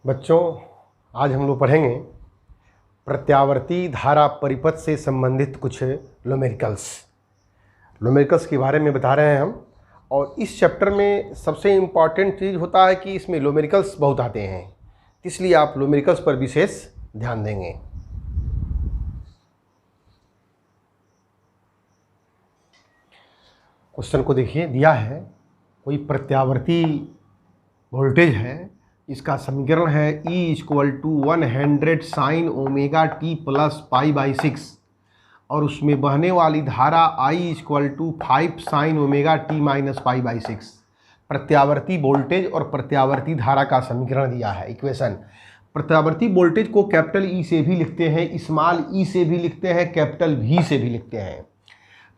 बच्चों, आज हम लोग पढ़ेंगे प्रत्यावर्ती धारा परिपथ से संबंधित कुछ न्यूमेरिकल्स के बारे में बता रहे हैं हम। और इस चैप्टर में सबसे इम्पॉर्टेंट चीज़ होता है कि इसमें न्यूमेरिकल्स बहुत आते हैं, इसलिए आप न्यूमेरिकल्स पर विशेष ध्यान देंगे। क्वेश्चन को देखिए, दिया है कोई प्रत्यावर्ती वोल्टेज है, इसका समीकरण है E = 100 sin omega T plus π/6 और उसमें बहने वाली धारा I = 5 sin omega T minus π/6। प्रत्यावर्ती वोल्टेज और प्रत्यावर्ती धारा का समीकरण दिया है, इक्वेशन। प्रत्यावर्ती वोल्टेज को कैपिटल E से भी लिखते हैं, स्मॉल e से भी लिखते हैं, कैपिटल V से भी लिखते हैं।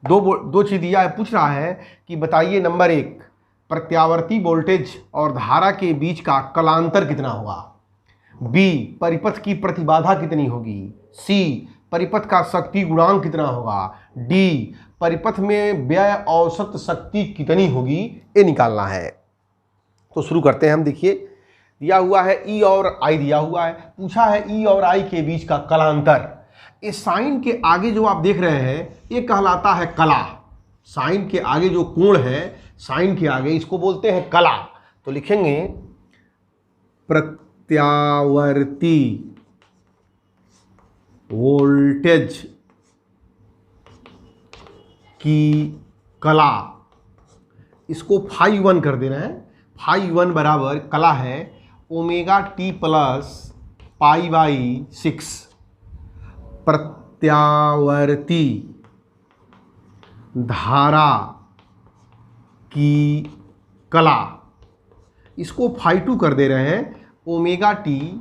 दो चीज़ दिया है, पूछ रहा है कि बताइए नंबर 1, प्रत्यावर्ती वोल्टेज और धारा के बीच का कलांतर कितना होगा। बी, परिपथ की प्रतिबाधा कितनी होगी। सी, परिपथ का शक्ति गुणांक कितना होगा। डी, परिपथ में व्यय औसत शक्ति कितनी होगी, ये निकालना है। तो शुरू करते हैं हम। देखिए, दिया हुआ है ई और आई दिया हुआ है, पूछा है ई और आई के बीच का कलांतर। इस साइन के आगे जो आप देख रहे हैं ये कहलाता है कला। साइन के आगे जो कोण है, साइन के आगे, इसको बोलते हैं कला। तो लिखेंगे प्रत्यावर्ती वोल्टेज की कला, इसको φ1 कर दे रहे हैं। φ1 बराबर कला है ओमेगा टी प्लस π/6। प्रत्यावर्ती धारा की कला, इसको φ2 कर दे रहे हैं ओमेगा टी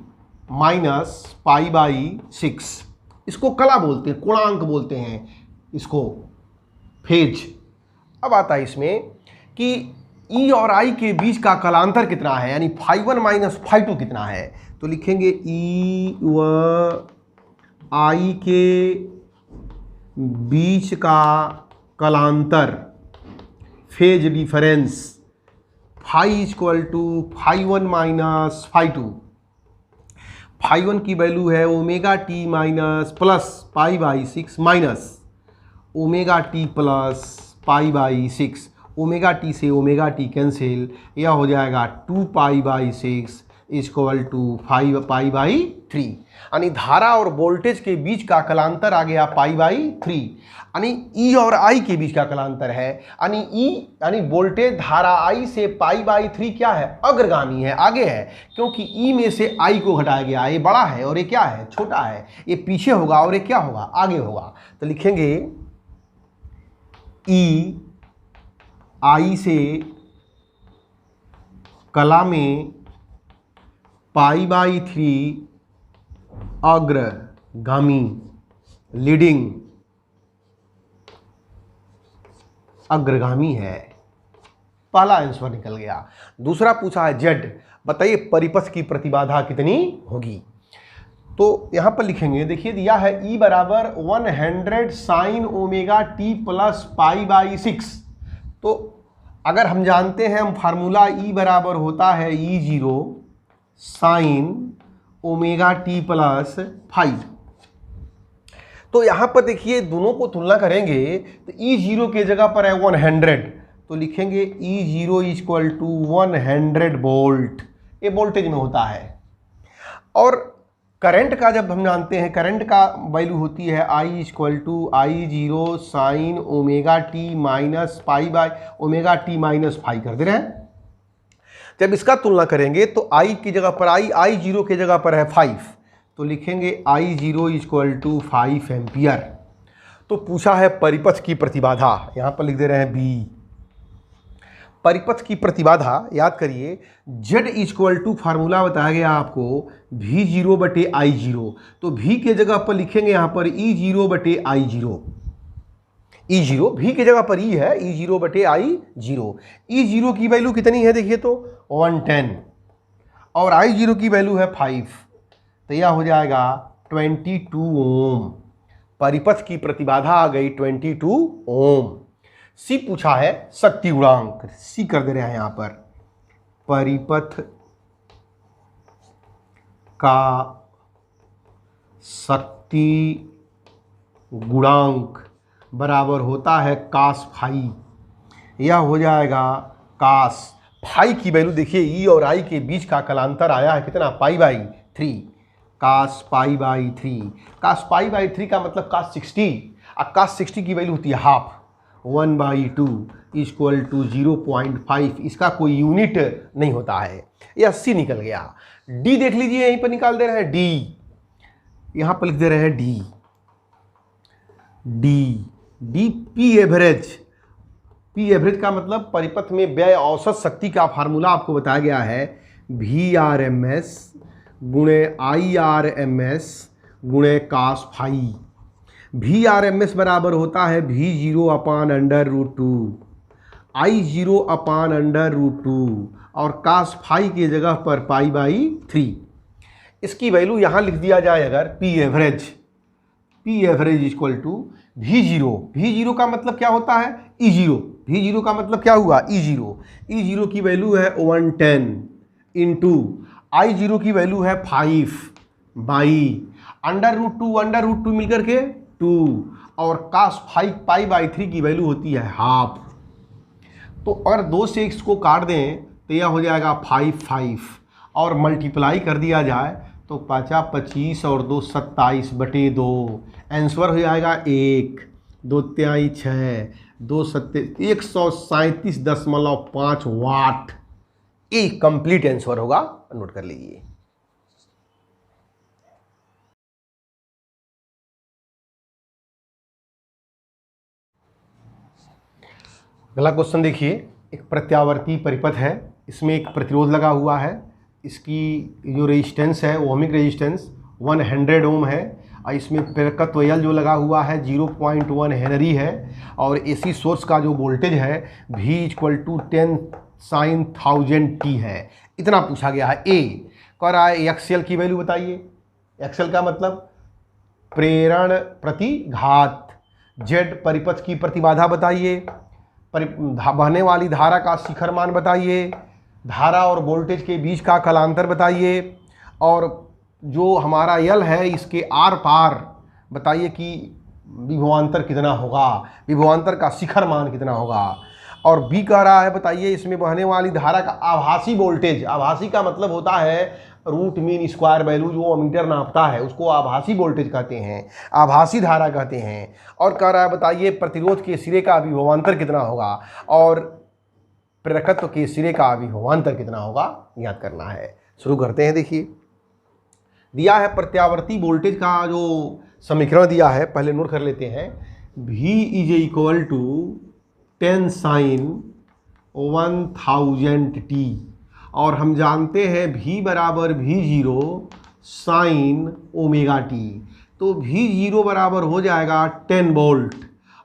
माइनस π/6। इसको कला बोलते हैं, कोणांक बोलते हैं इसको, फेज। अब आता है इसमें कि ई और आई के बीच का कलांतर कितना है, यानी φ1 माइनस φ2 कितना है। तो लिखेंगे ई व आई के बीच का कलांतर, फेज डिफरेंस, φ = φ1 माइनस φ2। φ1 की वैल्यू है omega T minus plus π/6 minus omega T plus π/6। Omega T से ओमेगा टी कैंसिल, यह हो जाएगा 2π/6 = 5π/3। यानी धारा और वोल्टेज के बीच का कलांतर आ गया π/3। यानी ई और आई के बीच का कलांतर है, यानी वोल्टेज धारा आई से π/3 क्या है, अग्रगामी है, आगे है, क्योंकि ई में से आई को घटाया गया। ये बड़ा है और ये क्या है, छोटा है। ये पीछे होगा और ये क्या होगा, आगे होगा। तो लिखेंगे ई आई से कला में π/3 अग्रगामी, लीडिंग, अग्रगामी है। पहला आंसर निकल गया। दूसरा पूछा है जेड, बताइए परिपथ की प्रतिबाधा कितनी होगी। तो यहां पर लिखेंगे, देखिए दिया है E = 100 sin omega T plus π/6। तो अगर हम जानते हैं, हम फार्मूला E बराबर होता है E0 sin omega T plus 5। तो यहाँ पर देखिए दोनों को तुलना करेंगे तो E0 के जगह पर है 100, तो लिखेंगे E0 = 100 वोल्ट, ये वोल्टेज में होता है। और करंट का जब हम जानते हैं, करंट का वैल्यू होती है I = I0 sin omega T minus omega T minus 5 कर दे रहे हैं। जब इसका तुलना करेंगे तो I की जगह पर I0 की जगह पर है 5, तो लिखेंगे I0 = 5 एम्पियर। तो पूछा है परिपथ की प्रतिबाधा, यहाँ पर लिख दे रहे हैं B। परिपथ की प्रतिबाधा याद करिए, Z = फार्मूला बताया गया आपको V0/I0, तो V के जगह पर लिखेंगे यहाँ पर E0/I0। E0 V की जगह पर E है, E0/I0। E0 की वैल्यू कितनी है, देखिए तो 110 और I0 की वैल्यू है 5, तो यह हो जाएगा 22 ओम। परिपथ की प्रतिबाधा आ गई 22 ओम। सी पूछा है शक्ति गुणांक, सी कर दे रहे हैं यहां पर परिपथ का शक्ति गुणांक बराबर होता है कास फाई। यह हो जाएगा कास फाई की वैल्यू देखिए ई और आई के बीच का कलांतर आया है कितना, pi by 3, cos pi by 3। Cos pi by 3 का मतलब कास 60, और कास 60 की वैल्यू होती है हाफ, 1/2 इक्वल टू 0.5। इसका कोई यूनिट नहीं होता है। ये 80 निकल गया। डी देख लीजिए, यहीं पर निकाल दे रहे हैं डी, यहां पर लिख दे रहे हैं D. D D P average, P average का मतलब परिपथ में व्यय औसत शक्ति का फार्मूला आपको बताया गया है, VRMS गुणे IRMS गुणे कास फाई। VRMS बराबर होता है V0 अपान √2, I0 अपान √2 और कास फाई की जगह पर पाई बाई 3। इसकी वैल्यू यहाँ लिख दिया जाए अगर P average equal to V0 का मतलब क्या होता है E0, V0 का मतलब क्या हुआ E0 की वैल्यू है 110 इंटू I0 की वैल्यू है 5 बाई √2 मिलकर के 2 और कास पाई बाई 3 की वैल्यू होती है हाफ। तो अगर 2 से इसको काट दें तो यह हो जाएगा 5 और मल्टीप्लाई कर दिया जाए तो 5 25 और 2 27/2, आंसर हो जाएगा 1, 2 3 6, 2 7 137.5 वाट। ये कंप्लीट आंसर होगा, नोट कर लीजिए। अगला क्वेश्चन देखिए, एक प्रत्यावर्ती परिपथ है, इसमें एक प्रतिरोध लगा हुआ है, इसकी जो रेजिस्टेंस है ओमिक रेजिस्टेंस 100 ओम है और इसमें प्रेरकत्व L जो लगा हुआ है 0.1 हेनरी है और AC सोर्स का जो वोल्टेज है V = 10 sin 1000t है। इतना पूछा गया है। ए कह रहा है एक्सएल की वैल्यू बताइए। एक्सएल का मतलब प्रेरण प्रतिघात, जेड परिपथ की प्रतिबाधा बताइए, बहने वाली धारा का शिखर मान बताइए, धारा और वोल्टेज के बीच का कलांतर बताइए और जो हमारा यल है इसके आर पार बताइए कि विभवांतर कितना होगा, विभवांतर का शिखर मान कितना होगा। और बी कह रहा है बताइए इसमें बहने वाली धारा का आभासी वोल्टेज, आभासी का मतलब होता है रूट मीन स्क्वायर वैल्यू, जो अमीटर नापता है उसको आभासी वोल्टेज कहते हैं, आभासी धारा कहते हैं। और कह रहा है बताइए प्रतिरोध के सिरे का विभवांतर कितना होगा और प्रेरकत्व के सिरे का विभवांतर कितना होगा, याद करना है। शुरू करते हैं। देखिए दिया है प्रत्यावर्ती वोल्टेज का जो समीकरण दिया है, पहले नोट कर लेते हैं। V = 10 sin 1000t और हम जानते हैं V बराबर V0 sin ω_t, तो V0 बराबर हो जाएगा 10 वोल्ट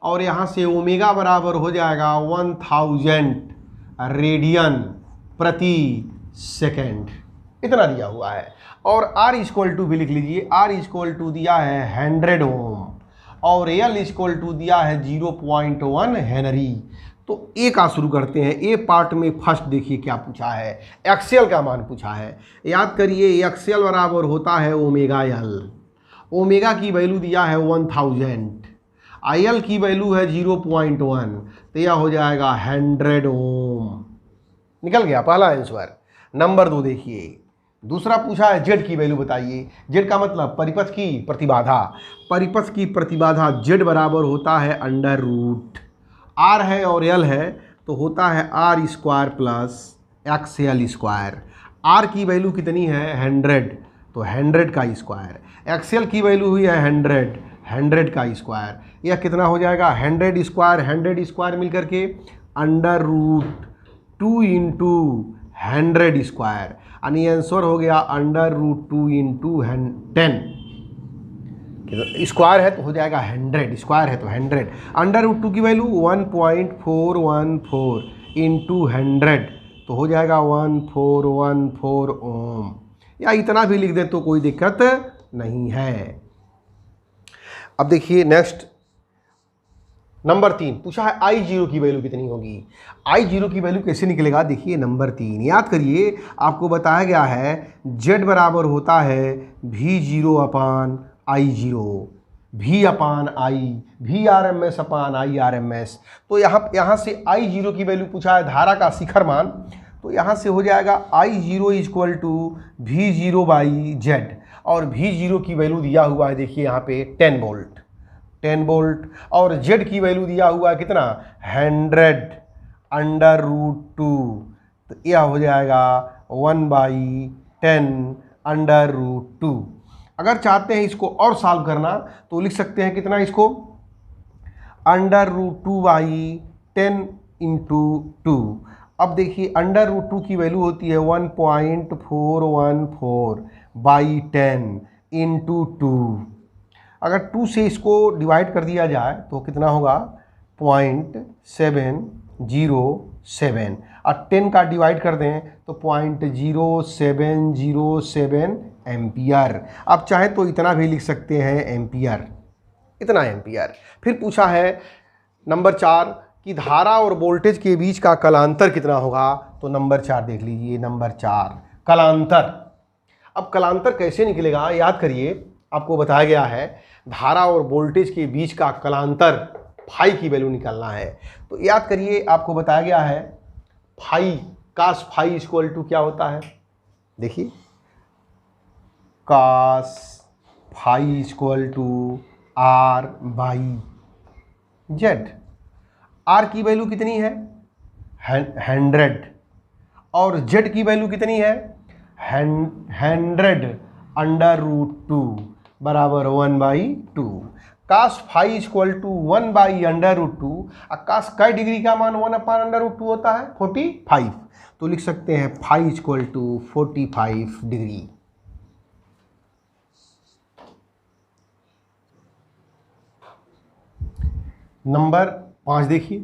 और यहाँ से ओमेगा बराबर हो जाएगा 1000 रेडियन प्रति सेकेंड, इतना दिया हुआ है। और R = भी लिख लीजिए, R = दिया है 100 ओम और L = दिया है 0.1 हेनरी। तो ए का शुरू करते हैं। ए पार्ट में फर्स्ट देखिए क्या पूछा है, एक्सएल का मान पूछा है। याद करिए एक्सएल बराबर होता है ओमेगा एल, ओमेगा की वैल्यू दिया है 1000, IL की वैल्यू है 0.1, तो यह हो जाएगा 100 ओम। निकल गया पहला आंसर। नंबर 2 देखिए, दूसरा पूछा है जेड की वैल्यू बताइए। जेड का मतलब परिपथ की प्रतिबाधा, परिपथ की प्रतिबाधा जेड बराबर होता है √ R है और L है तो होता है R² प्लस XL²। R की वैल्यू कितनी है 100, तो 100 का स्क्वायर, XL की वैल्यू हुई है 100, 100 का स्क्वायर, यह कितना हो जाएगा 100 स्क्वायर मिल करके √2 इंटू 100 स्क्वायर, यानी आंसर हो गया √2 इंटू 10। स्क्वायर है तो हो जाएगा 100, स्क्वायर है तो 100, √2 की वैल्यू 1.414 इंटू 100 तो हो जाएगा 1414 ओम, या इतना भी लिख दे तो कोई दिक्कत नहीं है। अब देखिए नेक्स्ट नंबर 3 पूछा है आई जीरो की वैल्यू कितनी होगी। आई जीरो की वैल्यू कैसे निकलेगा, देखिए नंबर 3 याद करिए, आपको बताया गया है जेड बराबर होता है भी जीरो अपान आई जीरो, भी upon I, V R M S upon I R M S. तो यहाँ से आई जीरो की वैल्यू पूछा है, धारा का शिखर मान, तो यहाँ से हो जाएगा आई जीरो इजक्वल टू भी जीरो बाई जेड, और भी जीरो की वैल्यू दिया हुआ है देखिए यहाँ पे 10 वोल्ट, 10 वोल्ट, और जेड की वैल्यू दिया हुआ है कितना 100 अंडर रूट 2, तो यह हो जाएगा 1/10 अंडर रूट 2। अगर चाहते हैं इसको और सॉल्व करना तो लिख सकते हैं कितना, इसको अंडर रूट 2/10 इंटू 2। अब देखिए अंडर रूट 2 की वैल्यू होती है 1.414/10 इंटू 2। अगर 2 से इसको डिवाइड कर दिया जाए तो कितना होगा 0.707, और 10 का डिवाइड कर दें तो 0.0707 एम्पियर। अब चाहे तो इतना भी लिख सकते हैं एम्पियर, इतना एम्पियर। फिर पूछा है नंबर 4 कि धारा और वोल्टेज के बीच का कलांतर कितना होगा, तो नंबर 4 देख लीजिए, नंबर 4 कलांतर। अब कलांतर कैसे निकलेगा, याद करिए, आपको बताया गया है धारा और वोल्टेज के बीच का कलांतर फाई की वैल्यू निकालना है। तो याद करिए, आपको बताया गया है phi, cos phi equal to क्या होता है, देखिए cos phi equal to R by Z. R की वैल्यू कितनी है 100, और जेड की वैल्यू कितनी है 100 अंडर रूट 2 बराबर 1/2। कास फाई इक्वल टू 1/√2, और कास कै डिग्री का मान 1/√2 होता है 45, तो लिख सकते हैं phi equal to 45 degree. Number 5 देखिए,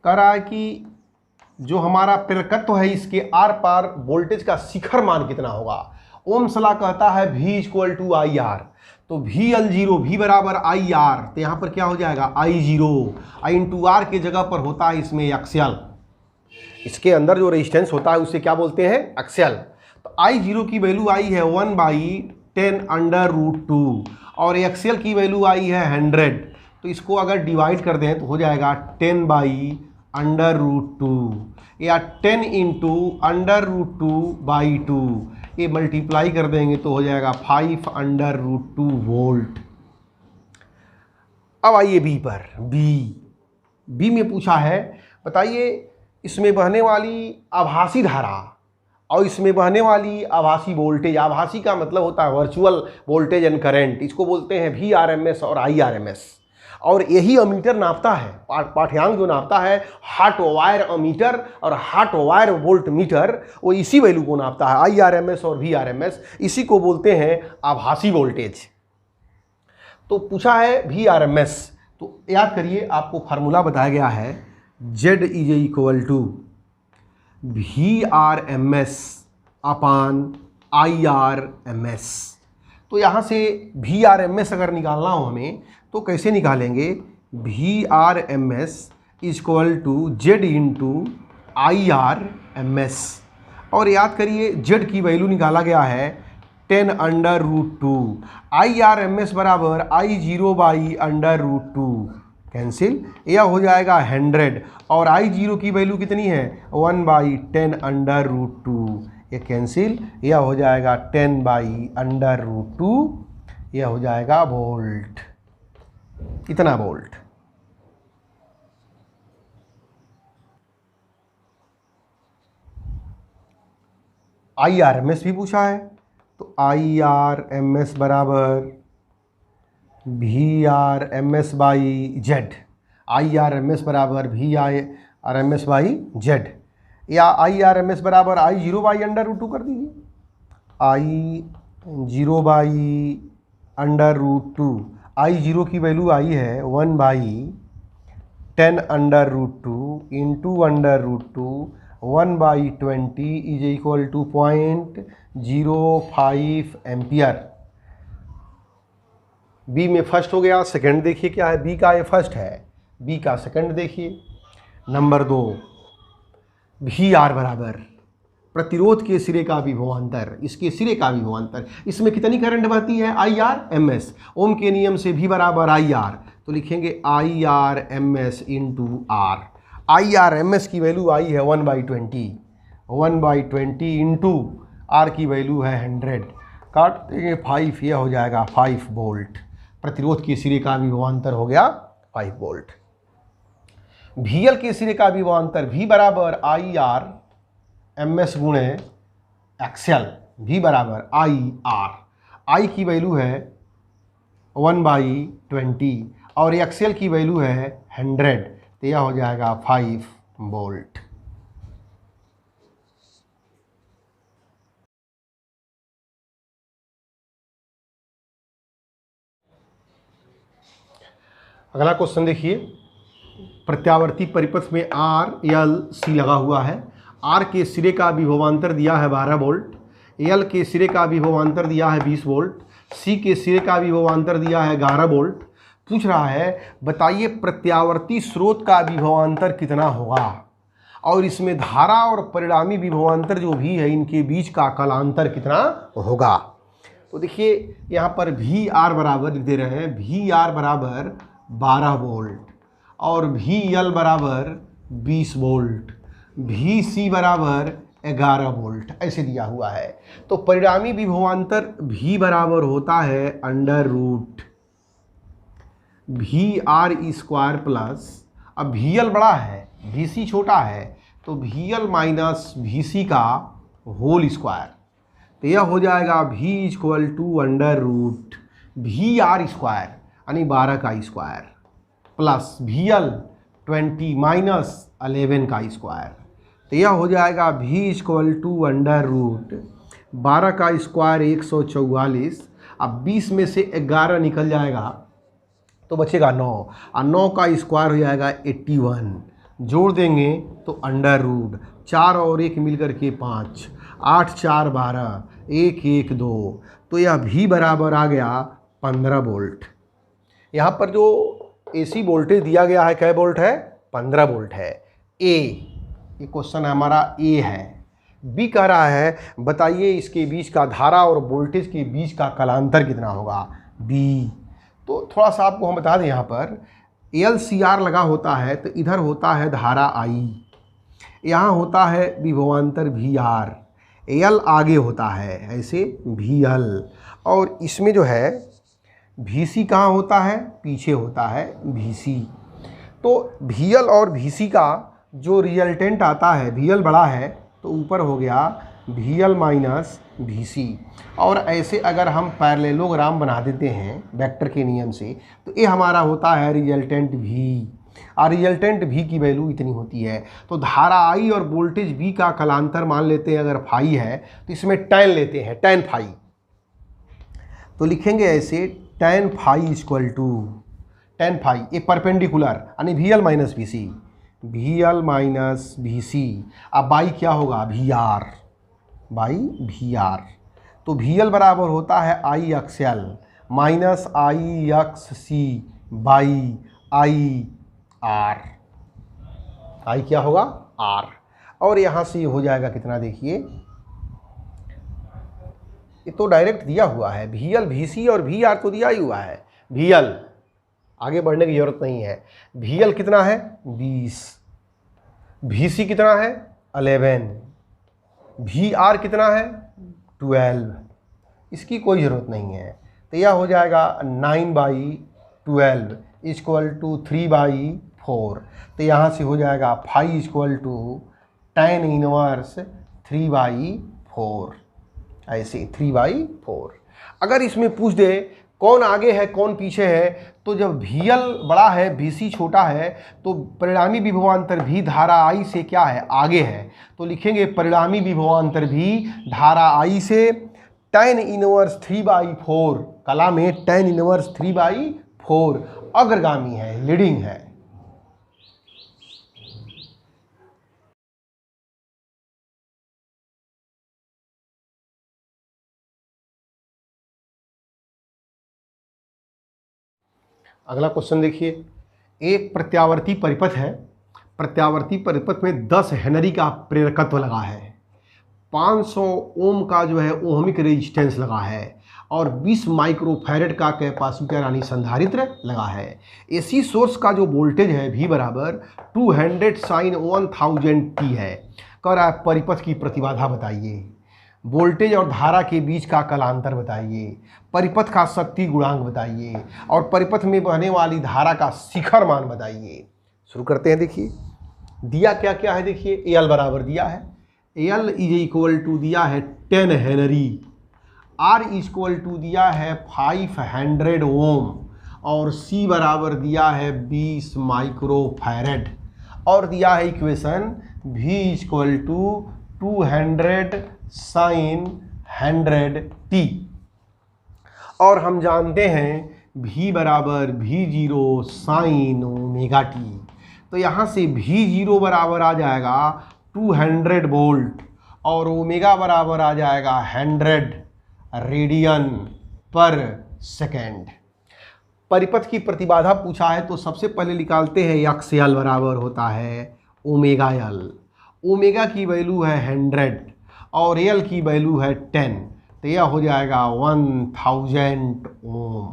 कह रहा है कि जो हमारा प्रेरकत्व है इसके आर पार वोल्टेज का शिखर मान कितना होगा। ओम सलाह कहता है V equal to I R, तो VL0 V बराबर आई आर, तो यहाँ पर क्या हो जाएगा I0, आई इंटू आर के जगह पर होता है इसमें एक्सियल, इसके अंदर जो रेजिस्टेंस होता है उसे क्या बोलते हैं एक्सियल। तो I0 की वैल्यू आई है 1/10 अंडर रूट 2, और एक्सियल की वैल्यू आई है 100, तो इसको अगर डिवाइड कर दें तो हो जाएगा 10/√2, या 10 इंटू √2/2, ये मल्टीप्लाई कर देंगे तो हो जाएगा 5/√2 वोल्ट। अब आइए बी पर, बी में पूछा है, बताइए इसमें बहने वाली आभासी धारा और इसमें बहने वाली आभासी वोल्टेज, आभासी का मतलब होता है वर्चुअल वोल्टेज एंड करंट, इसको बोलते हैं VRMS और IRMS, और यही अमीटर नापता है, पाठ्यांक जो नापता है हॉट वायर अमीटर और हॉट वायर वोल्ट मीटर, वो इसी वैल्यू को नापता है IRMS और VRMS, इसी को बोलते हैं आभासी वोल्टेज। तो पूछा है VRMS, तो याद करिए, आपको फार्मूला बताया गया है Z is equal to VRMS upon IRMS। तो यहाँ से VRMS अगर निकालना हो हमें तो कैसे निकालेंगे, VRMS equal to Z into IRMS, और याद करिए Z की वैल्यू निकाला गया है 10/√2, IRMS बराबर I0/√2, कैंसिल, यह हो जाएगा 100, और I0 की वैल्यू कितनी है 1/10/√2, ये कैंसिल, यह हो जाएगा 10/√2, यह हो जाएगा वोल्ट, इतना वोल्ट। IRMS भी पूछा है, तो IRMS बराबर VRMS/Z, IRMS बराबर VRMS/Z, या IRMS बराबर I0/√2 कर दीजिए, I0/√2, I0 की वैल्यू आई है 1/10/√2 into √2, 1/20 is equal to 0.05 ampere. B में फर्स्ट हो गया, सेकंड देखिए क्या है, बी का ये फर्स्ट है, बी का सेकंड देखिए। नंबर 2, वी आर बराबर प्रतिरोध के सिरे का विभवांतर, इसके सिरे का विभवांतर, इसमें कितनी करंट बहती है, I R M S, Ohm के नियम से भी बराबर आई आर, तो लिखेंगे I R M S into R. I R M S की वैल्यू आई है 1/20, 1/20 इंटू आर की वैल्यू है 100, काट देंगे 5, यह हो जाएगा 5 वोल्ट। प्रतिरोध के सिरे का विभवांतर हो गया 5 वोल्ट। VL के सिरे का विभवांतर V बराबर आई आर एम एस गुणे एक्सएल, V बराबर आई आर, आई की वैल्यू है 1/20 और एक्सएल की वैल्यू है 100, तो यह हो जाएगा 5 वोल्ट। अगला क्वेश्चन देखिए, प्रत्यावर्ती परिपथ में आर एल सी लगा हुआ है, आर के सिरे का विभवांतर दिया है 12 वोल्ट, एल के सिरे का विभवांतर दिया है 20 वोल्ट, सी के सिरे का विभवांतर दिया है 11 वोल्ट। पूछ रहा है बताइए प्रत्यावर्ती स्रोत का विभवांतर कितना होगा और इसमें धारा और परिणामी विभवांतर जो भी है इनके बीच का कालांतर कितना होगा। तो देखिए यहाँ पर वी आर बराबर लिख दे रहे हैं, वी आर बराबर 12 वोल्ट और वी एल बराबर 20 वोल्ट, वी सी बराबर 11 वोल्ट ऐसे दिया हुआ है। तो परिणामी विभवांतर V बराबर होता है under root V R square plus, अब वी एल बड़ा है वी सी छोटा है, तो V L minus V C का होल स्क्वायर, तो यह हो जाएगा V equal to under root V R square यानी 12 का स्क्वायर प्लस वी एल 20 माइनस 11 का स्क्वायर, तो यह हो जाएगा V equal to under root 12 का स्क्वायर 144, अब 20 में से 11 निकल जाएगा तो बचेगा 9 और 9 का स्क्वायर हो जाएगा 81, जोड़ देंगे तो अंडर रूट 4 और 1 मिलकर के 5, 8 4 12, 1 1 2, तो यह V बराबर आ गया 15 वोल्ट। यहाँ पर जो AC वोल्टेज दिया गया है क्या वोल्ट है, 15 वोल्ट है। ये क्वेश्चन हमारा A है। B कह रहा है बताइए इसके बीच का धारा और वोल्टेज के बीच का कालांतर कितना होगा, B। तो थोड़ा सा आपको हम बता दें, यहाँ पर LCR लगा होता है तो इधर होता है धारा I, यहाँ होता है विभवांतर VR, L आगे होता है ऐसे VL, और इसमें जो है VC कहाँ होता है, पीछे होता है VC। तो VL और VC का जो रिजल्टेंट आता है, VL बड़ा है तो ऊपर हो गया VL माइनस VC, और ऐसे अगर हम पैरेललोग्राम बना देते हैं वेक्टर के नियम से तो ये हमारा होता है रिजल्टेंट V, और रिजल्टेंट V की वैल्यू इतनी होती है। तो धारा I और वोल्टेज V का कालांतर मान लेते हैं, अगर फाई है तो इसमें tan लेते हैं, tan फाई, तो लिखेंगे ऐसे tan phi equal to tan phi ये परपेंडिकुलर यानी VL minus VC, VL minus VC, अब बाई क्या होगा VR, बाई VR, तो VL बराबर होता है I XL minus I X C by I R, I क्या होगा R, और यहाँ से हो जाएगा कितना देखिए, ये तो डायरेक्ट दिया हुआ है VL VC और VR तो दिया ही हुआ है, VL आगे बढ़ने की जरूरत नहीं है, VL कितना है 20, VC कितना है 11, VR कितना है 12, इसकी कोई ज़रूरत नहीं है, तो यह हो जाएगा 9/12 इक्वल टू 3/4, तो यहाँ से हो जाएगा phi equal to tan inverse 3/4, ऐसे 3/4। अगर इसमें पूछ दे कौन आगे है कौन पीछे है, तो जब VL बड़ा है VC छोटा है तो परिणामी विभवांतर भी धारा I से क्या है आगे है, तो लिखेंगे परिणामी विभवांतर भी धारा I से tan इनवर्स 3/4, कला में tan इनवर्स 3/4 अग्रगामी है, लीडिंग है। अगला क्वेश्चन देखिए, एक प्रत्यावर्ती परिपथ है, प्रत्यावर्ती परिपथ में 10 हेनरी का प्रेरकत्व लगा है, 500 ओम का जो है ओहमिक रेजिस्टेंस लगा है और 20 माइक्रोफैरेड का कैपेसिटर यानी संधारित्र लगा है। एसी सोर्स का जो वोल्टेज है V बराबर 200 साइन 1000 t है। कह रहा है परिपथ की प्रतिबाधा बताइए, वोल्टेज और धारा के बीच का कलांतर बताइए, परिपथ का शक्ति गुणांक बताइए और परिपथ में बहने वाली धारा का शिखर मान बताइए। शुरू करते हैं। देखिए दिया क्या क्या है, देखिए एल बराबर दिया है, एल इज इक्वल टू दिया है 10 हेनरी, आर इक्वल टू दिया है 500 ओम और सी बराबर दिया है 20 माइक्रोफैरेड और दिया है equation V equal to 200 sine 100 t और हम जानते हैं V बराबर V0 साइन ओमेगा t। तो यहाँ से V0 बराबर आ जाएगा 200 वोल्ट और ओमेगा बराबर आ जाएगा 100 रेडियन पर सेकेंड। परिपथ की प्रतिबाधा पूछा है तो सबसे पहले निकालते हैं एक्स एल बराबर होता है ओमेगा एल। ओमेगा की वैल्यू है 100 और एल की वैल्यू है 10, तो यह हो जाएगा 1000 ओम।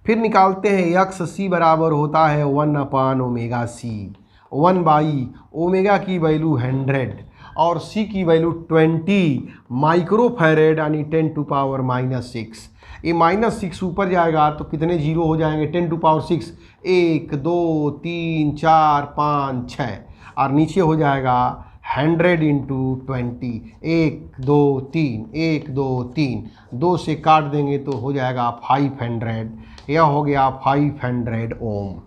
फिर निकालते हैं एक्स सी बराबर होता है 1/ओमेगा सी, 1/ओमेगा की वैल्यू 100 और सी की वैल्यू 20 माइक्रोफैरेड यानी 10⁻⁻6। ये -6 ऊपर जाएगा तो कितने जीरो हो जाएंगे, 10⁻6, 1 2 3 4 5 6 और नीचे हो जाएगा 100 इंटू 20, 1 2 3 1 2 3, 2 से काट देंगे तो हो जाएगा 500, यह हो गया 500 ओम।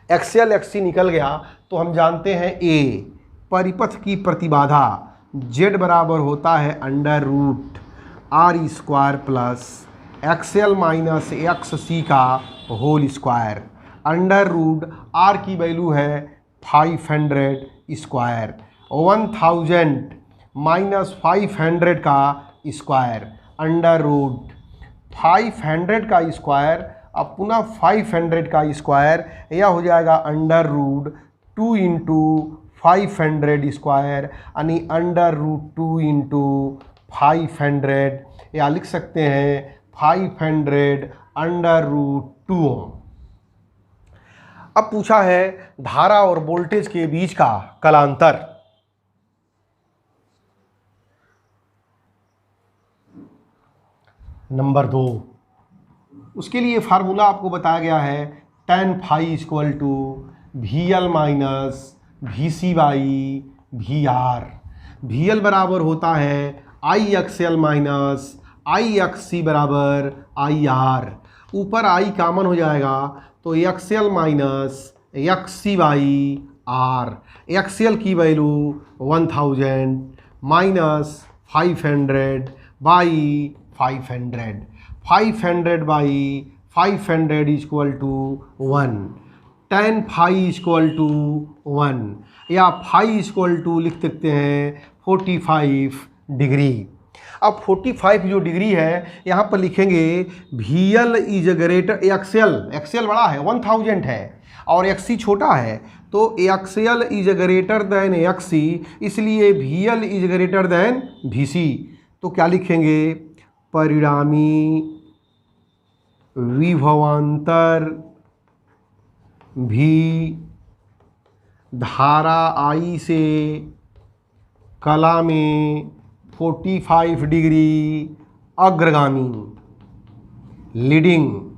एक्सएल एक्ससी निकल गया तो हम जानते हैं ए परिपथ की प्रतिबाधा Z बराबर होता है √R² plus XL minus XC का होल स्क्वायर, √R की वैल्यू है 500 स्क्वायर, 1000 माइनस 500 का स्क्वायर, √500 का स्क्वायर अब पुनः 500 का स्क्वायर, यह हो जाएगा √2 इंटू 500 स्क्वायर यानी √2 इंटू 500, या लिख सकते हैं 500 √2 ओम। अब पूछा है धारा और वोल्टेज के बीच का कलांतर। नंबर 2, उसके लिए फार्मूला आपको बताया गया है tan phi equal to VL minus VC by VR। VL बराबर होता है IXL माइनस IXC बराबर IR, ऊपर I कामन हो जाएगा तो XL minus XC by R। XL की value 1000 minus 500 by 500, 500 by 500 equal to 1, tan phi equal to 1 या phi इक्वल टू लिख सकते हैं 45 डिग्री। अब 45 जो डिग्री है यहाँ पर लिखेंगे VL इज ग्रेटर XL बड़ा है 1000 है और XC छोटा है तो XL is greater than XC, इसलिए VL is greater than VC। तो क्या लिखेंगे, परिणामी विभवांतर भी धारा I से कला में 45 डिग्री अग्रगामी लीडिंग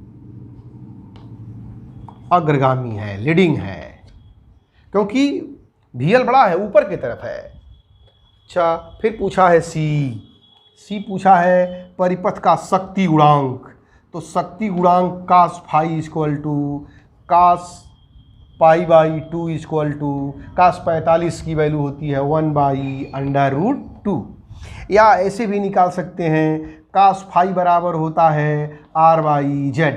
अग्रगामी है, लीडिंग है, क्योंकि VL बड़ा है ऊपर की तरफ है। अच्छा, फिर पूछा है सी पूछा है परिपथ का शक्ति गुणांक। तो शक्ति गुणांक cos phi equal to cos pi by 2 equal to cos 45 की वैल्यू होती है 1/√2, या ऐसे भी निकाल सकते हैं cos phi बराबर होता है R/Z।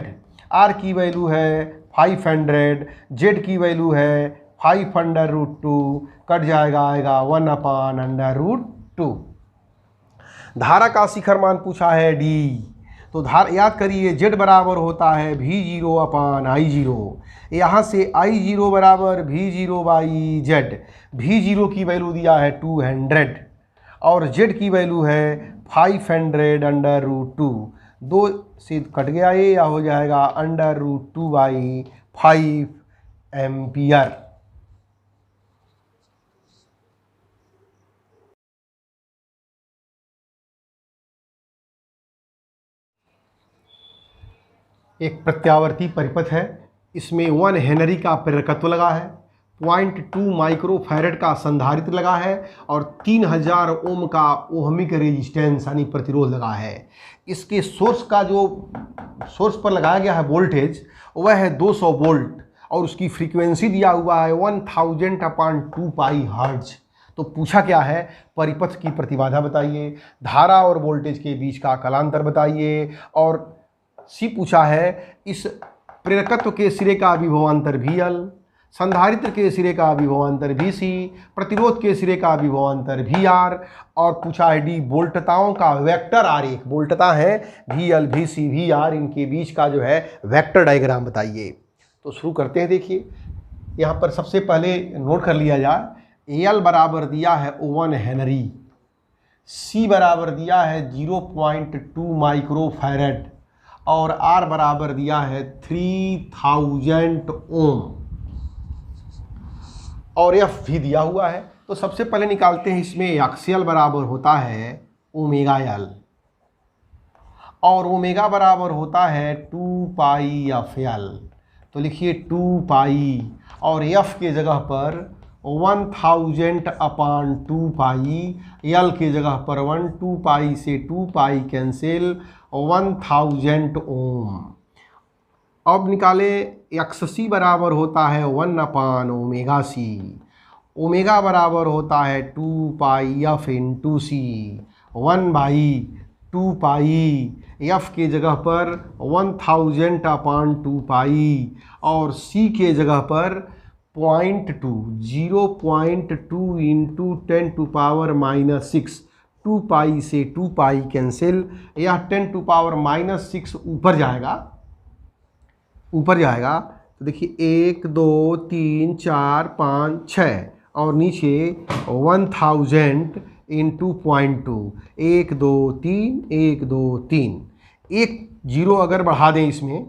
R की वैल्यू है 500, Z की वैल्यू है 500√2, कट जाएगा आएगा 1/√2। धारा का शिखर मान पूछा है D, तो तो याद करिए जेड बराबर होता है V0 अपान I0। यहाँ से I0 बराबर V0 बाई जेड। V0 की वैल्यू दिया है 200 और जेड की वैल्यू है 500/√2। 2 से कट गया ये, या हो जाएगा √2 बाई 5 एम्पियर। एक प्रत्यावर्ती परिपथ है, इसमें 1 हेनरी का प्रेरकत्व लगा है, 0.2 माइक्रोफैरड का संधारित्र लगा है और 3000 ओम का ओहमिक रेजिस्टेंस यानी प्रतिरोध लगा है। इसके सोर्स का जो सोर्स पर लगाया गया है वोल्टेज वह है 200 वोल्ट और उसकी फ्रीक्वेंसी दिया हुआ है 1000/2 पाई हर्ट्ज। तो पूछा क्या है, परिपथ की प्रतिबाधा बताइए, धारा और वोल्टेज के बीच का कलांतर बताइए, और सी पूछा है इस प्रेरकत्व के सिरे का विभवांतर VL, संधारित्र के सिरे का विभवांतर VC, प्रतिरोध के सिरे का विभवांतर VR, और पूछा है डी वोल्टताओं का वेक्टर आरेख। वोल्टता है VL, VC, VR, इनके बीच का जो है वेक्टर डायग्राम बताइए। तो शुरू करते हैं। देखिए यहाँ पर सबसे पहले नोट कर लिया जाए, L बराबर दिया है 1 हेनरी, C बराबर दिया है 0.2 माइक्रोफैरड और R बराबर दिया है 3000 ओम और F भी दिया हुआ है। तो सबसे पहले निकालते हैं, इसमें एक्सियल बराबर होता है ओमेगा L और ओमेगा बराबर होता है 2 पाई FL। तो लिखिए 2 पाई और F के जगह पर 1000/2 पाई, L के जगह पर 2 पाई से 2 पाई कैंसिल, 1000 ओम। अब निकाले XC बराबर होता है 1/ओमेगा-C, ओमेगा बराबर होता है 2 पाई F इंटू C, 1/2 पाई, F के जगह पर 1000/2 पाई और C के जगह पर 0.2 इंटू 10⁻⁶, 2 पाई से 2 पाई कैंसिल, यह 10⁻⁶ ऊपर जाएगा। तो देखिए 1 2 3 4 5 6 और नीचे 1000 इंटू 0.2, 1 2 3 1 2 3, एक जीरो अगर बढ़ा दें, इसमें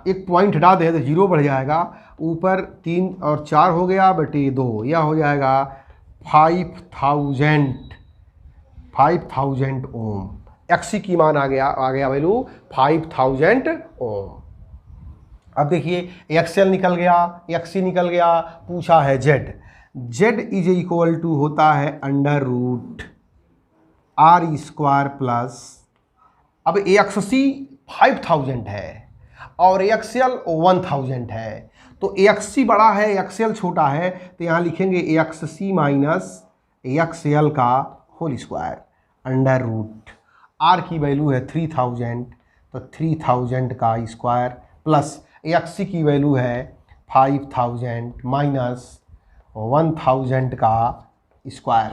एक पॉइंट हटा दें तो जीरो बढ़ जाएगा, ऊपर 3 और 4 हो गया बटे 2, यह हो जाएगा 5000 ओम। XC की मान आ गया वैल्यू 5000 ओम। अब देखिए XL निकल गया, XC निकल गया, पूछा है Z इज इक्वल टू होता है √R² प्लस, अब XC 5000 है और XL 1000 है, तो XC बड़ा है XL छोटा है, तो यहाँ लिखेंगे XC माइनस XL का होल स्क्वायर √R की वैल्यू है 3000, तो 3000 का स्क्वायर प्लस XC की वैल्यू है 5000 माइनस 1000 का स्क्वायर,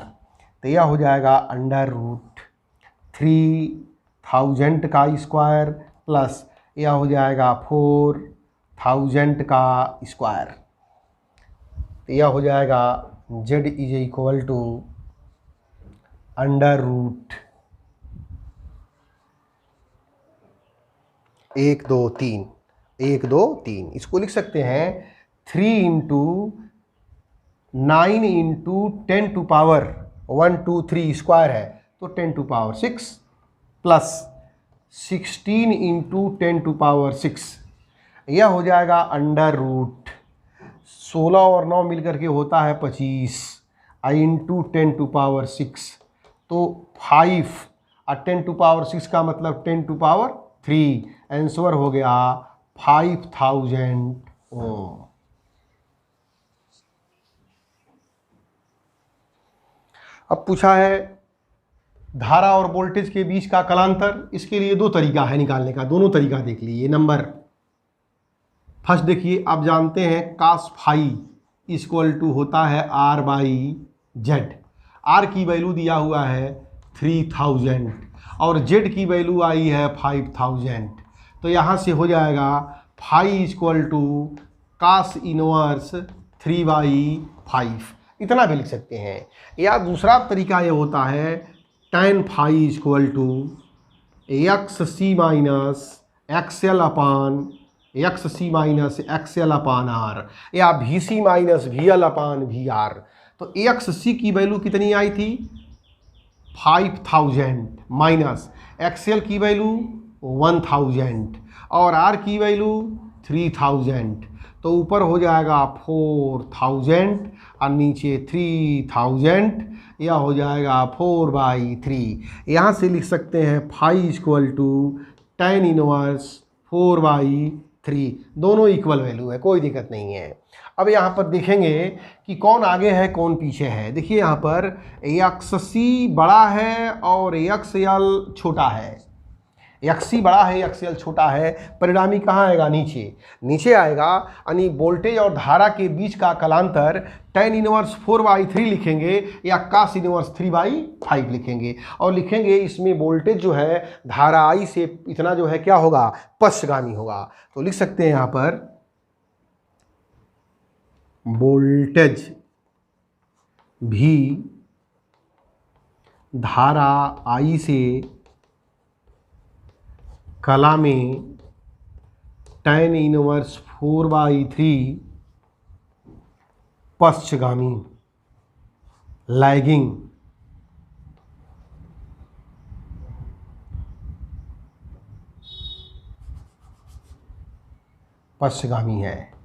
तो यह हो जाएगा √3000 का स्क्वायर प्लस यह हो जाएगा 4000 का स्क्वायर, तो यह हो जाएगा Z इज इक्वल टू √1 2 3 इसको लिख सकते हैं 3 इंटू 9 इंटू 10⁻123 स्क्वायर है तो 10�6 प्लस 16 इंटू 10�6, यह हो जाएगा √16 और 9 मिलकर के होता है 25 इंटू 10�6, तो 5 और 10�6 का मतलब 10�3, आंसर हो गया 5000 ओम। अब पूछा है धारा और वोल्टेज के बीच का कलांतर, इसके लिए दो तरीका है निकालने का, दोनों तरीका देख लीजिए। नंबर फर्स्ट देखिए, आप जानते हैं cos फाई इक्वल टू होता है R/Z। R की वैल्यू दिया हुआ है 3000 और जेड की वैल्यू आई है 5000। तो यहाँ से हो जाएगा phi equal to cos inverse 3/5, इतना भी लिख सकते हैं। या दूसरा तरीका ये होता है tan phi equal to X C minus XL upon R, या V C minus V L upon V R. तो एक्स सी की वैल्यू कितनी आई थी 5000 माइनस एक्सएल की वैल्यू 1000 और आर की वैल्यू 3000। तो ऊपर हो जाएगा 4000 और नीचे 3000, या हो जाएगा 4/3। यहाँ से लिख सकते हैं phi equal to tan inverse 4/3, दोनों इक्वल वैल्यू है, कोई दिक्कत नहीं है। अब यहाँ पर देखेंगे कि कौन आगे है कौन पीछे है। देखिए यहाँ पर एक्स सी बड़ा है और एक्स एल छोटा है, एक्स सी बड़ा है एक्स एल छोटा है, परिणामी कहाँ आएगा नीचे आएगा, यानी वोल्टेज और धारा के बीच का कलांतर tan इनवर्स 4/3 लिखेंगे या cos इनवर्स 3/5 लिखेंगे, और लिखेंगे इसमें वोल्टेज जो है धारा आई से इतना जो है क्या होगा पश्चगामी होगा। तो लिख सकते हैं यहाँ पर वोल्टेज भी धारा आई से कला में tan इनवर्स 4/3 पश्चगामी लैगिंग पश्चगामी है।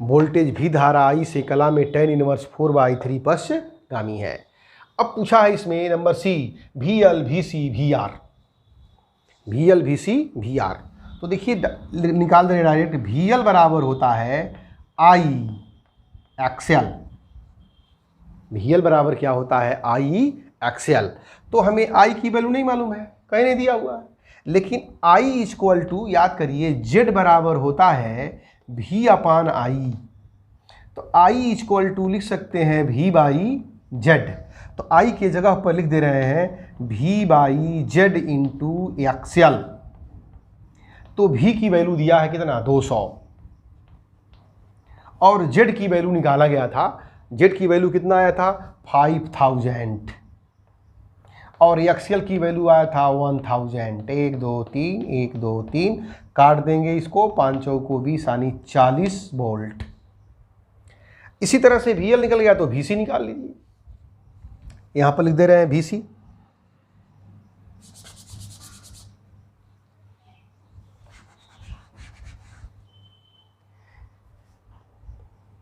वोल्टेज भी धारा आई से कला में tan इनवर्स 4/3 पश्चगामी है। अब पूछा है इसमें number C V L V C V R, V L V C V R. तो देखिए निकाल दे डायरेक्ट, वी एल बराबर होता है आई एक्सएल, वी एल बराबर क्या होता है आई एक्सएल। तो हमें आई की वैल्यू नहीं मालूम है, कहीं नहीं दिया हुआ है, लेकिन आई इक्वल टू याद करिए जेड बराबर होता है वी अपान आई। तो आई इक्वल टू लिख सकते हैं V/Z। तो आई के जगह पर लिख दे रहे हैं V/Z इंटू एक्सएल। तो V की वैल्यू दिया है कितना 200 और Z की वैल्यू निकाला गया था, Z की वैल्यू कितना आया था 5000 और एक्सएल की वैल्यू आया था 1000। 1 2 3 1 2 3 काट देंगे इसको, 5 को 20 यानी 40 वोल्ट। इसी तरह से VL निकल गया तो VC निकाल लीजिए, यहाँ पर लिख दे रहे हैं VC।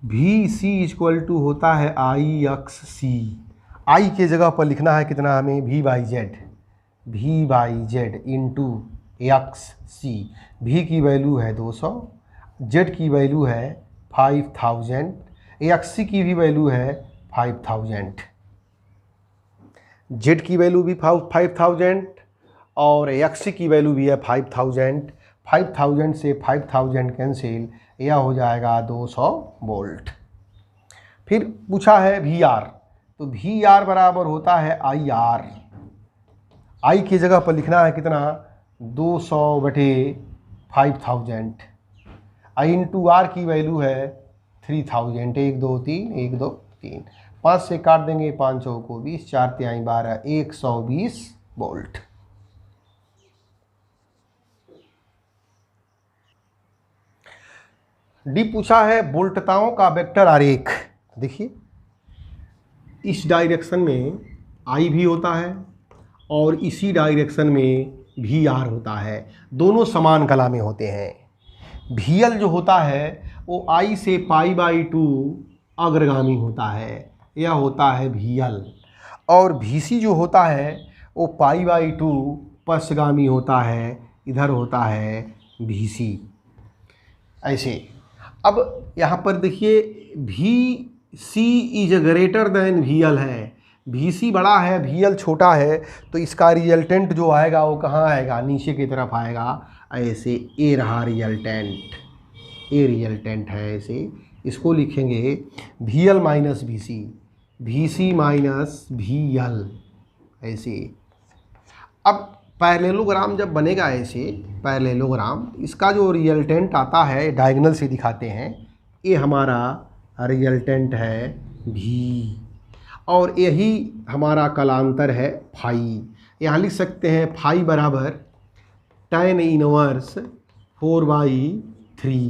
VC इक्वल टू होता है IXC। आई के जगह पर लिखना है कितना हमें V/Z इंटू XC। V की वैल्यू है 200, Z की वैल्यू है 5000, XC की भी वैल्यू है 5000। Z की वैल्यू भी 5000 और XC की वैल्यू भी है 5000। 5000 से 5000 कैंसिल, यह हो जाएगा 200 वोल्ट। फिर पूछा है VR, तो VR बराबर होता है IR। आई की जगह पर लिखना है कितना 200/5000। आई इंटू आर की वैल्यू है 3000। 1 2 3 1 2 3 5 से काट देंगे, 5 को 20, 4 3 12 120 वोल्ट। डी पूछा है वोल्टताओं का वेक्टर आरेख। देखिए इस डायरेक्शन में आई भी होता है और इसी डायरेक्शन में भी आर होता है, दोनों समान कला में होते हैं। VL जो होता है वो आई से π/2 अग्रगामी होता है, यह होता है VL, और VC जो होता है वो π/2 पश्चगामी होता है, इधर होता है VC। ऐसे अब यहाँ पर देखिए VC is greater than VL है, VC बड़ा है VL छोटा है, तो इसका रिजल्टेंट जो आएगा वो कहाँ आएगा नीचे की तरफ आएगा। ऐसे ए रहा रिजल्टेंट, ए रिजल्टेंट है, ऐसे इसको लिखेंगे VL minus VC, VC minus VL, ऐसे अब पैरेललोग्राम जब बनेगा ऐसे पैरेललोग्राम, इसका जो रिजल्टेंट आता है डायगोनल से दिखाते हैं, ये हमारा रिजल्टेंट है भी, और यही हमारा कलांतर है फाई। यहाँ लिख सकते हैं फाई बराबर tan इनवर्स 4/3,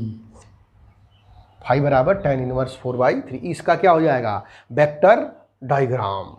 फाई बराबर tan इनवर्स 4/3। इसका क्या हो जाएगा? Vector diagram.